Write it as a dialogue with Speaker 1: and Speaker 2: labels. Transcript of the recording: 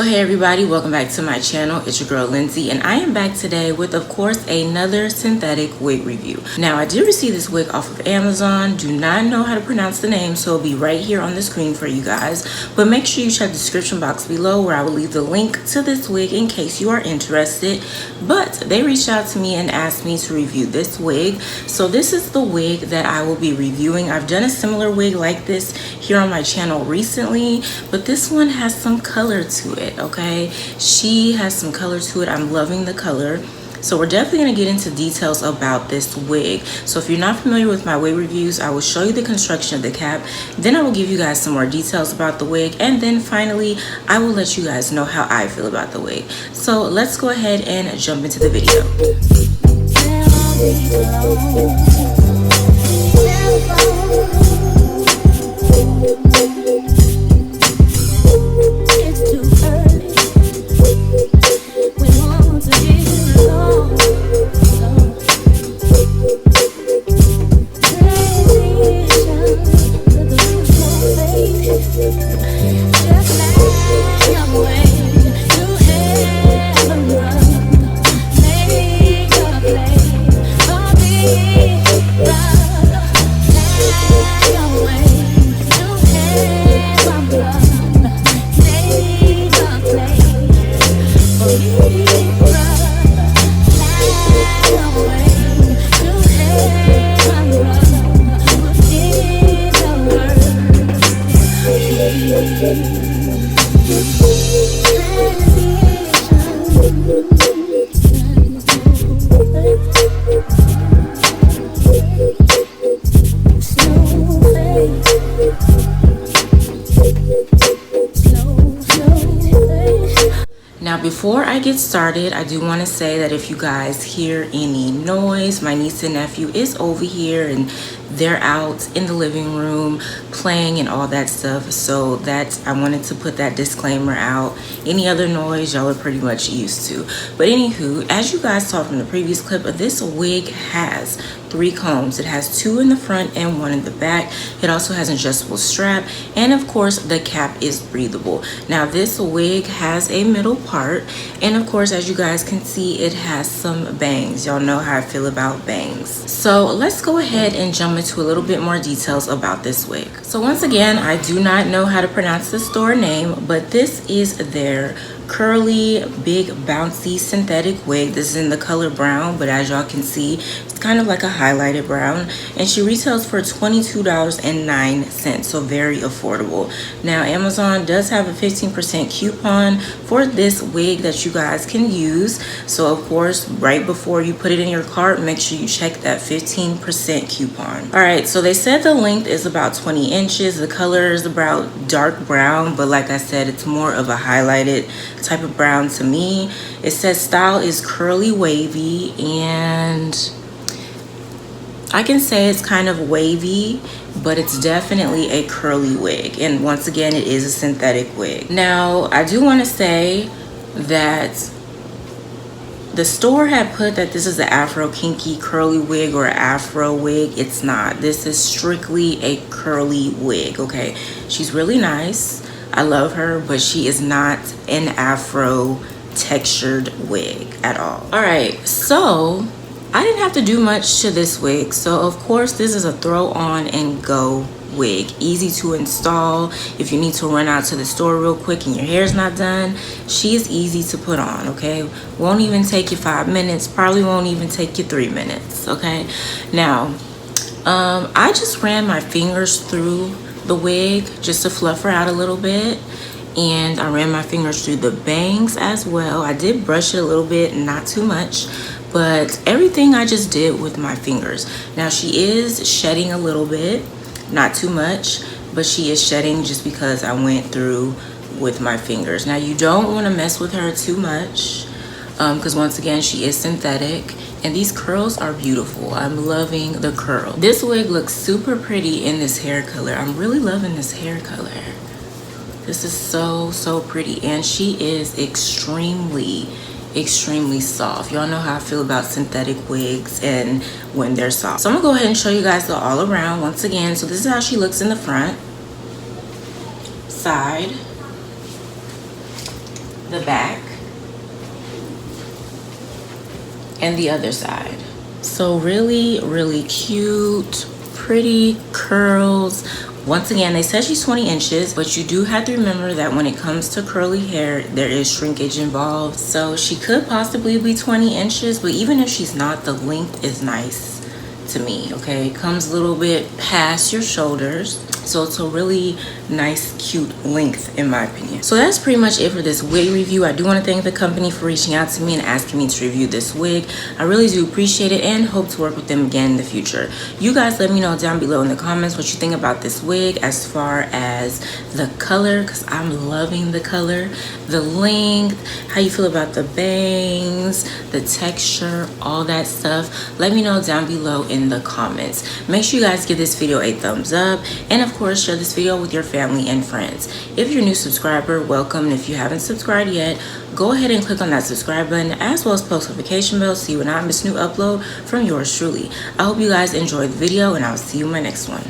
Speaker 1: So hey everybody, welcome back to my channel. It's your girl Lindsay, and I am back today with, of course, another synthetic wig review. Now, I did receive this wig off of Amazon. Do not know how to pronounce the name, so it'll be right here on the screen for you guys. But make sure you check the description box below where I will leave the link to this wig in case you are interested. But they reached out to me and asked me to review this wig. So this is the wig that I will be reviewing. I've done a similar wig like this here on my channel recently, but this one has some color to it. Okay, she has some color to it. I'm loving the color. So we're definitely going to get into details about this wig. So if you're not familiar with my wig reviews, I will show you the construction of the cap, then I will give you guys some more details about the wig, and then finally I will let you guys know how I feel about the wig. So let's go ahead and jump into the video. Now, before I get started, I do want to say that if you guys hear any noise, my niece and nephew is over here and they're out in the living room playing and all that stuff. So I wanted to put that disclaimer out. Any other noise y'all are pretty much used to. But anywho, as you guys saw from the previous clip, this wig has 3 combs. It has 2 in the front and 1 in the back. It also has an adjustable strap, and of course the cap is breathable. Now this wig has a middle part, and of course, as you guys can see, it has some bangs. Y'all know how I feel about bangs. So let's go ahead and jump into a little bit more details about this wig. So once again, I do not know how to pronounce the store name, but this is their curly big bouncy synthetic wig. This is in the color brown, but as y'all can see, it's kind of like a highlighted brown, and she retails for $22.09, so very affordable. Now Amazon does have a 15% coupon for this wig that you guys can use, so of course right before you put it in your cart, make sure you check that 15% coupon. All right, so they said the length is about 20 inches. The color is about dark brown, but like I said, it's more of a highlighted type of brown to me. It says style is curly wavy, and I can say it's kind of wavy, but it's definitely a curly wig. And once again, it is a synthetic wig. Now, I do want to say that the store had put that this is an Afro kinky curly wig or an Afro wig. It's not. This is strictly a curly wig, okay? She's really nice. I love her, but she is not an Afro textured wig at all. All right, so I didn't have to do much to this wig. So of course, this is a throw on and go wig, easy to install. If you need to run out to the store real quick and your hair's not done, she is easy to put on, okay? Won't even take you 5 minutes, probably won't even take you 3 minutes, okay? Now, I just ran my fingers through the wig just to fluff her out a little bit, and I ran my fingers through the bangs as well. I did brush it a little bit, not too much, but everything I just did with my fingers. Now she is shedding a little bit, not too much, but she is shedding just because I went through with my fingers. Now you don't want to mess with her too much because once again, she is synthetic, and these curls are beautiful. I'm loving the curl. This wig looks super pretty in this hair color. I'm really loving this hair color. This is so pretty, and she is extremely soft. Y'all know how I feel about synthetic wigs and when they're soft. So I'm gonna go ahead and show you guys the all around once again. So this is how she looks in the front, side, the back and the other side. So really cute, pretty curls. Once again, they said she's 20 inches, but you do have to remember that when it comes to curly hair, there is shrinkage involved. So she could possibly be 20 inches, but even if she's not, the length is nice to me, okay? It comes a little bit past your shoulders. So it's a really nice, cute length in my opinion. So that's pretty much it for this wig review. I do want to thank the company for reaching out to me and asking me to review this wig. I really do appreciate it and hope to work with them again in the future. You guys let me know down below in the comments what you think about this wig as far as the color, because I'm loving the color, the length, how you feel about the bangs, the texture, all that stuff. Let me know down below in the comments. Make sure you guys give this video a thumbs up, and of course share this video with your family and friends. If you're a new subscriber, welcome, and if you haven't subscribed yet, go ahead and click on that subscribe button as well as post notification bell so you will not miss new upload from yours truly. I hope you guys enjoyed the video, and I'll see you in my next one.